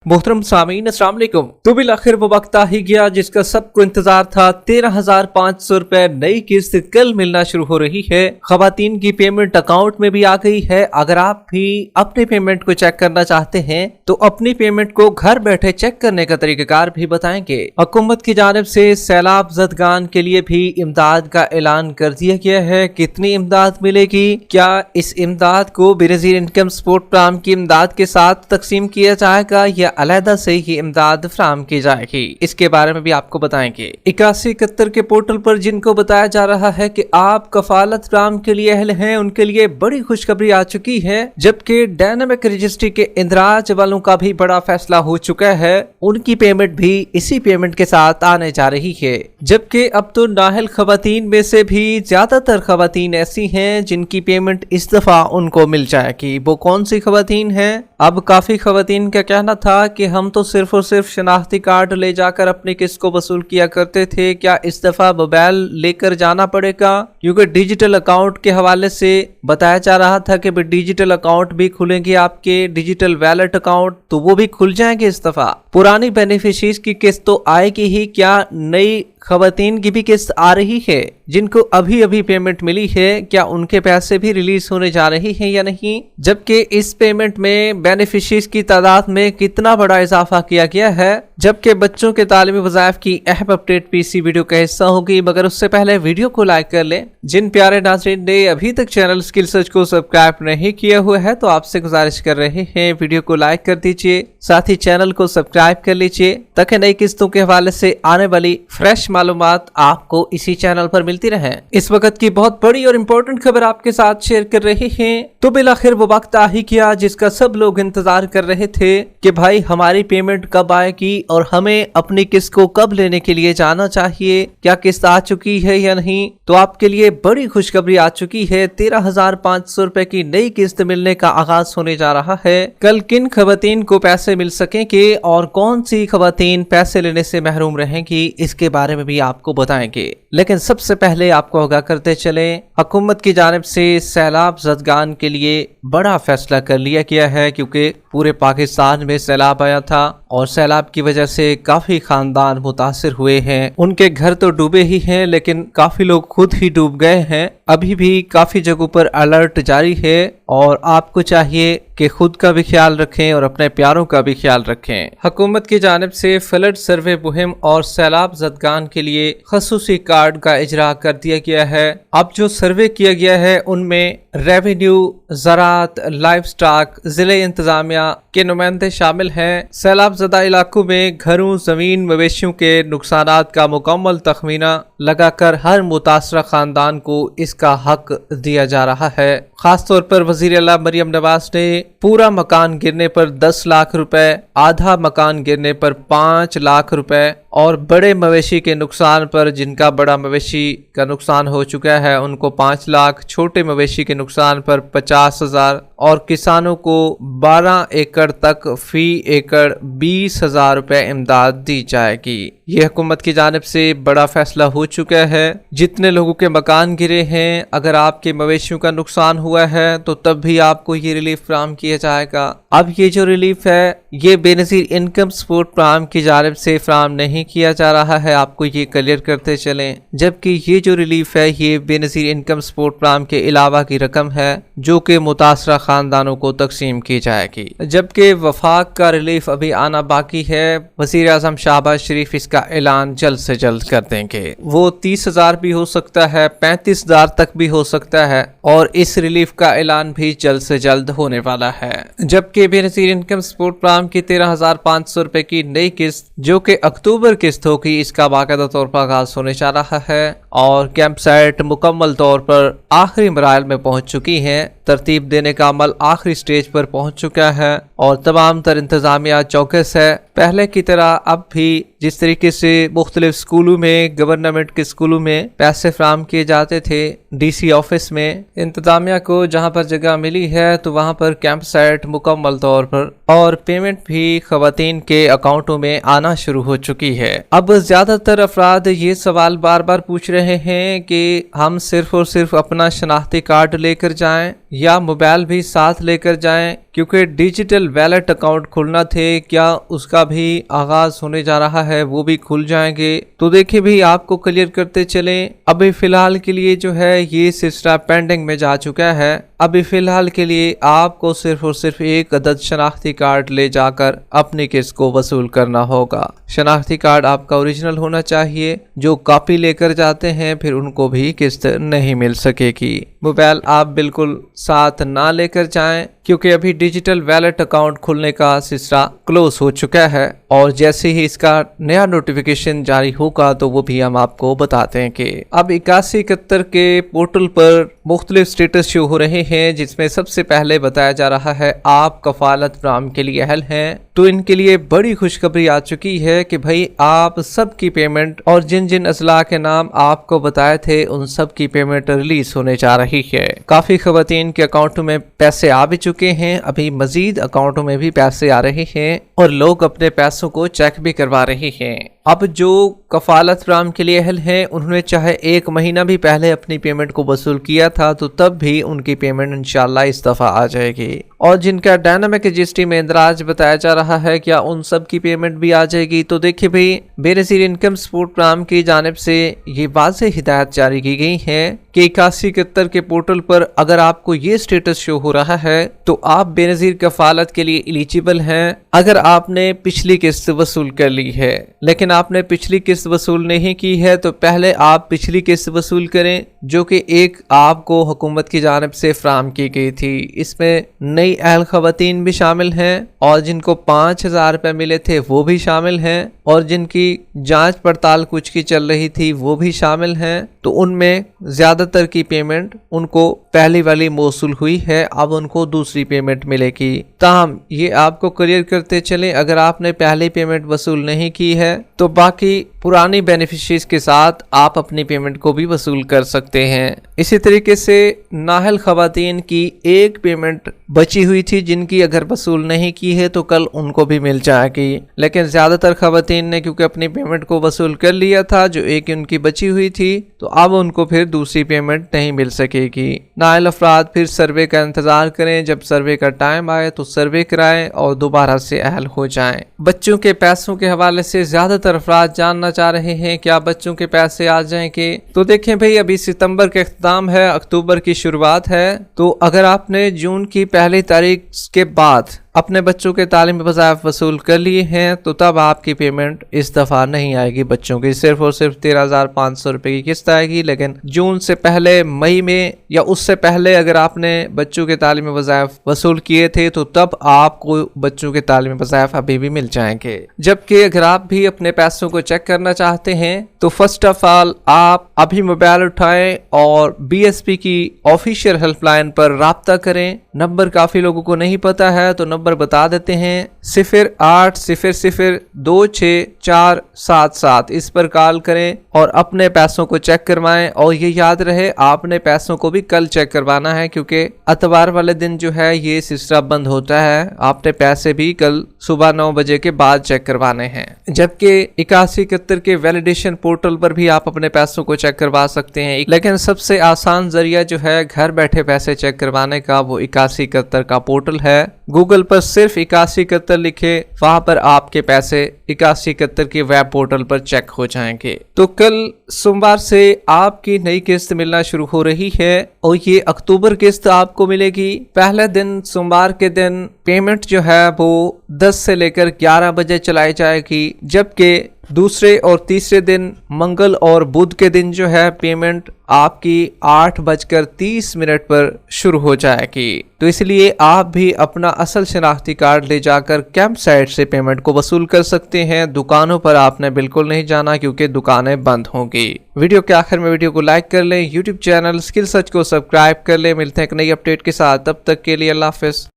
मोहतरम सामीन अस्सलाम वालेकुम। तो बिल आखिर वो वक्त आ ही गया जिसका सबको इंतजार था। 13,500 रुपए नई किस्त कल मिलना शुरू हो रही है। खवातीन की पेमेंट अकाउंट में भी आ गई है। अगर आप भी अपने पेमेंट को चेक करना चाहते हैं तो अपनी पेमेंट को घर बैठे चेक करने का तरीकाकार भी बताएंगे। हुकूमत की जानिब से सैलाब ज़दगान के लिए भी इमदाद का ऐलान कर दिया गया है। कितनी इमदाद मिलेगी, क्या इस इमदाद को बेनज़ीर इनकम सपोर्ट प्रोग्राम की इमदाद के साथ तकसीम किया जाएगा या अलहदा से ही इमदाद फराहम की जाएगी, इसके बारे में भी आपको बताएंगे। 8171 के पोर्टल पर जिनको बताया जा रहा है कि आप कफालत फराहम के लिए अहल हैं, उनके लिए बड़ी खुशखबरी आ चुकी है। जबकि डायनामिक रजिस्ट्री के इंदराज वालों का भी बड़ा फैसला हो चुका है, उनकी पेमेंट भी इसी पेमेंट के साथ आने जा रही है। जबकि अब तो नाहल खवातीन में से भी ज्यादातर खवातीन ऐसी हैं जिनकी पेमेंट इस दफा उनको मिल जाएगी। वो कौन सी खवातीन हैं? अब काफी खवातीन का कहना था कि हम तो सिर्फ और सिर्फ शनाख्ती कार्ड ले जाकर अपनी किस्त को वसूल किया करते थे, क्या इस दफा मोबाइल लेकर जाना पड़ेगा? क्योंकि डिजिटल अकाउंट के हवाले से बताया जा रहा था कि डिजिटल अकाउंट भी खुलेंगे, आपके डिजिटल वैलेट अकाउंट तो वो भी खुल जाएंगे इस दफा। पुरानी बेनिफिशरीज की किस्त तो आएगी ही, क्या नई खवातीन की भी किस्त आ रही है? जिनको अभी अभी पेमेंट मिली है, क्या उनके पैसे भी रिलीज होने जा रही हैं या नहीं? जबकि इस पेमेंट में बेनिफिशरीज की तादाद में कितना बड़ा इजाफा किया गया है। जबकि बच्चों के तालीमी वज़ाइफ की अहम अपडेट भी इसी वीडियो का हिस्सा होगी, मगर उससे पहले वीडियो को लाइक कर लें। जिन प्यारे नाज़रीन ने अभी तक चैनल स्किल सर्च को सब्सक्राइब नहीं किया हुआ है तो आपसे गुजारिश कर रहे हैं वीडियो को लाइक कर दीजिए, साथ ही चैनल को सब्सक्राइब कर लीजिए ताकि नई किस्तों के हवाले से आने वाली फ्रेश मालूमात आपको इसी चैनल पर मिलती रहे। इस वक्त की बहुत बड़ी और इम्पोर्टेंट खबर आपके साथ शेयर कर रहे हैं। तो बिलाखिर वो वक्त आ ही गया जिसका सब लोग इंतजार कर रहे थे कि भाई हमारी पेमेंट कब आएगी और हमें अपनी किस्त को कब लेने के लिए जाना चाहिए, क्या किस्त आ चुकी है या नहीं? तो आपके लिए बड़ी खुशखबरी आ चुकी है। 13,500 रुपए की नई किस्त मिलने का आगाज होने जा रहा है। कल किन खवातीन को पैसे मिल सकेंगे और कौन सी खवातीन पैसे लेने से महरूम रहेंगी, इसके बारे में भी आपको बताएंगे। लेकिन सबसे पहले आपको आगाह करते चले, हुकूमत की जानिब से सैलाब ज़दगान के लिए बड़ा फैसला कर लिया गया है। क्योंकि पूरे पाकिस्तान में सैलाब आया था और सैलाब की वजह से काफी खानदान मुतासिर हुए हैं। उनके घर तो डूबे ही हैं लेकिन काफी लोग खुद ही डूब गए हैं। अभी भी काफी जगहों पर अलर्ट जारी है और आपको चाहिए कि खुद का भी ख्याल रखें और अपने प्यारों का भी ख्याल रखें। हुकूमत की जानिब से फ्लड सर्वे मुहिम और सैलाब ज़दगान के लिए खसूसी कार्ड का इजरा कर दिया गया है। अब जो सर्वे किया गया है उनमें रेवेन्यू, ज़राअत, लाइफ स्टॉक, जिले इंतजामिया के नुमाइंदे शामिल हैं। सैलाब ज़दा इलाकों में घरों, जमीन, मवेशियों के नुकसानात का मुकम्मल तखमीना लगाकर हर मुतासरा खानदान को इसका हक दिया जा रहा है। खास तौर पर वज़ीर आला मरियम नवाज ने पूरा मकान गिरने पर 10 लाख रुपए, आधा मकान गिरने पर 5 लाख रुपए और बड़े मवेशी के नुकसान पर, जिनका बड़ा मवेशी का नुकसान हो चुका है उनको 5 लाख, छोटे मवेशी के नुकसान पर 50,000 और किसानों को 12 एकड़ तक फी एकड़ 20,000 रुपए इमदाद दी जाएगी। ये हुकूमत की जानिब से बड़ा फैसला हो चुका है। जितने लोगों के मकान गिरे हैं, अगर आपके मवेशियों का नुकसान हुआ है तो तब भी आपको ये रिलीफ फराहम किया जाएगा। अब ये जो रिलीफ है ये बेनज़ीर इनकम सपोर्ट प्रोग्राम की जानिब से फराहम नहीं किया जा रहा है, आपको ये क्लियर करते चलें। जबकि ये जो रिलीफ है ये बेनज़ीर इनकम सपोर्ट प्रोग्राम के अलावा की रकम है जो कि मुतासरा खानदानों को तकसीम की जाएगी। जबकि वफाक का रिलीफ अभी आना बाकी है। वज़ीर आज़म शहबाज शरीफ इसका ऐलान जल्द से जल्द कर देंगे। वो 30,000 भी हो सकता है, 35,000 तक भी हो सकता है और इस रिलीफ का ऐलान भी जल्द से जल्द होने वाला है। जबकि बेनज़ीर इनकम सपोर्ट प्रोग्राम की 13,500 रुपए की नई किस्त जो कि अक्टूबर किस्त होगी, इसका बाकायदा तौर पर आगाज होने जा रहा है और कैंप साइट मुकम्मल तौर पर आखिरी मराहल में पहुंच चुकी हैं। तरतीब देने का अमल आखिरी स्टेज पर पहुंच चुका है और तमाम तर इंतजामिया चौकस है। पहले की तरह अब भी जिस तरीके से मुख्तलिफ स्कूलों में, गवर्नमेंट के स्कूलों में पैसे फराहम किए जाते थे DC ऑफिस में, इंतजामिया को जहां पर जगह मिली है तो वहां पर कैंप साइट मुकम्मल तौर पर और पेमेंट भी खवातीन के अकाउंटों में आना शुरू हो चुकी है। अब ज्यादातर अफराद ये सवाल बार बार पूछ रहे हैं कि हम सिर्फ और सिर्फ अपना शनाख्ती कार्ड लेकर जाएं या मोबाइल भी साथ लेकर जाएं, क्योंकि डिजिटल वैलेट अकाउंट खुलना थे, क्या उसका भी आगाज होने जा रहा है, वो भी खुल जाएंगे। तो देखिए भाई, आपको क्लियर करते चले, अभी फिलहाल के लिए जो है ये सिलसिला पेंडिंग में जा चुका है। अभी फिलहाल के लिए आपको सिर्फ और सिर्फ एक अदद शनाख्ती कार्ड ले जाकर अपनी किस्त को वसूल करना होगा। शनाख्ती कार्ड आपका ओरिजिनल होना चाहिए, जो कॉपी लेकर जाते हैं फिर उनको भी किस्त नहीं मिल सकेगी। मोबाइल आप बिल्कुल साथ ना लेकर जाएं, क्योंकि अभी डिजिटल वैलेट अकाउंट खुलने का सिलसिला क्लोज हो चुका है और जैसे ही इसका नया नोटिफिकेशन जारी होगा तो वो भी हम आपको बताते हैं कि अब 8171 के पोर्टल पर मुख्तलिफ स्टेटस शो हो रहे हैं, जिसमें सबसे पहले बताया जा रहा है आप कफालत फराहम के लिए अहल हैं। तो इनके लिए बड़ी खुशखबरी आ चुकी है कि भाई आप सबकी पेमेंट और जिन जिन अजला के नाम आपको बताए थे उन सब की पेमेंट रिलीज होने जा रही है। काफी खवातीन के अकाउंटों में पैसे आ भी चुके हैं, अभी मजीद अकाउंटों में भी पैसे आ रहे हैं और लोग अपने पैसों को चेक भी करवा रहे हैं। अब जो कफालत फराहम के लिए अहल हैं, उन्होंने चाहे 1 महीना भी पहले अपनी पेमेंट को वसूल किया था तो तब भी उनकी पेमेंट इंशाल्लाह इस दफा आ जाएगी। और जिनका डायनामिक रजिस्ट्री में इंदराज बताया जा रहा है, क्या उन सब की पेमेंट भी आ जाएगी। तो देखिए भाई, बेनज़ीर इनकम सपोर्ट प्रोग्राम की जानिब से ये वाज़ेह हिदायत जारी की गई है कि 8171 के पोर्टल पर अगर आपको ये स्टेटस शो हो रहा है तो आप बेनज़ीर कफालत के लिए एलिजिबल हैं अगर आपने पिछली किस्त वसूल कर ली है। लेकिन आपने पिछली किस्त वसूल नहीं की है तो पहले आप पिछली किस्त वसूल करें, जो कि एक आपको हुकूमत की जानिब से फराहम की गई थी। इसमें नई अहल खवातीन भी शामिल हैं और जिनको 5000 रुपये मिले थे वो भी शामिल हैं और जिनकी जांच पड़ताल कुछ की चल रही थी वो भी शामिल हैं। तो उनमें ज्यादातर की पेमेंट उनको पहली वाली मौसूल हुई है, अब उनको दूसरी पेमेंट मिलेगी। ताहम ये आपको क्लियर करते चले, अगर आपने पहली पेमेंट वसूल नहीं की है तो बाकी पुरानी बेनिफिशरीज के साथ आप अपनी पेमेंट को भी वसूल कर सकते हैं। इसी तरीके से नाहल खवातीन की एक पेमेंट बची हुई थी, जिनकी अगर वसूल नहीं की है तो कल उनको भी मिल जाएगी। लेकिन ज्यादातर खवातीन ने क्योंकि अपनी पेमेंट को वसूल कर लिया था, जो एक उनकी बची हुई थी, तो अब उनको फिर दूसरी पेमेंट नहीं मिल सकेगी। नाहल अफराद फिर सर्वे का इंतजार करें, जब सर्वे का टाइम आए तो सर्वे कराएं और दोबारा से अहल हो जाएं। बच्चों के पैसों के हवाले से ज्यादातर अफराद जानना चाह रहे हैं क्या बच्चों के पैसे आ जाएंगे। तो देखें भाई, अभी सितंबर का इख्तिताम है, अक्टूबर की शुरुआत है, तो अगर आपने जून की पहली तारीख के बाद अपने बच्चों के तालीमी वज़ाइफ वसूल कर लिए हैं तो तब आपकी पेमेंट इस दफ़ा नहीं आएगी। बच्चों की सिर्फ और सिर्फ 13,500 रुपये की किस्त आएगी। लेकिन जून से पहले, मई में या उससे पहले अगर आपने बच्चों के तालीमी वज़ाइफ वसूल किए थे तो तब आपको बच्चों के तालीमी वज़ाइफ अभी भी मिल जाएंगे। जबकि अगर आप भी अपने पैसों को चेक करना चाहते हैं तो फर्स्ट ऑफ ऑल आप अभी मोबाइल उठाएं और BSP की ऑफिशियल हेल्पलाइन पर राब्ता करें। नंबर काफ़ी लोगों को नहीं पता है तो नंबर बता देते हैं, 0800264777। इस पर कॉल करें और अपने पैसों को चेक करवाएं। और ये याद रहे, आपने पैसों को भी कल चेक करवाना है, क्योंकि अतवार वाले दिन जो है ये सिस्टम बंद होता है। आपने पैसे भी कल सुबह 9 बजे के बाद चेक करवाने हैं। जबकि 8171 के वैलिडेशन पोर्टल पर भी आप अपने पैसों को चेक करवा सकते हैं। लेकिन सबसे आसान जरिया जो है घर बैठे पैसे चेक करवाने का, वो 8171 का पोर्टल है। गूगल पर सिर्फ 8171 लिखे, वहां पर आपके पैसे 8171 के वेब पोर्टल पर चेक हो जाएंगे। तो कल सोमवार से आपकी नई किस्त मिलना शुरू हो रही है और ये अक्टूबर किस्त आपको मिलेगी। पहले दिन सोमवार के दिन पेमेंट जो है वो 10 से लेकर 11 बजे चलाई जाएगी, जबकि दूसरे और तीसरे दिन मंगल और बुध के दिन जो है पेमेंट आपकी 8:30 पर शुरू हो जाएगी। तो इसलिए आप भी अपना असल शनाख्ती कार्ड ले जाकर कैंप साइट से पेमेंट को वसूल कर सकते हैं। दुकानों पर आपने बिल्कुल नहीं जाना, क्योंकि दुकानें बंद होंगी। वीडियो के आखिर में वीडियो को लाइक कर लें, यूट्यूब चैनल स्किल सर्च को सब्सक्राइब कर लें। मिलते हैं एक नई अपडेट के साथ, तब तक के लिए अल्लाह हाफिज।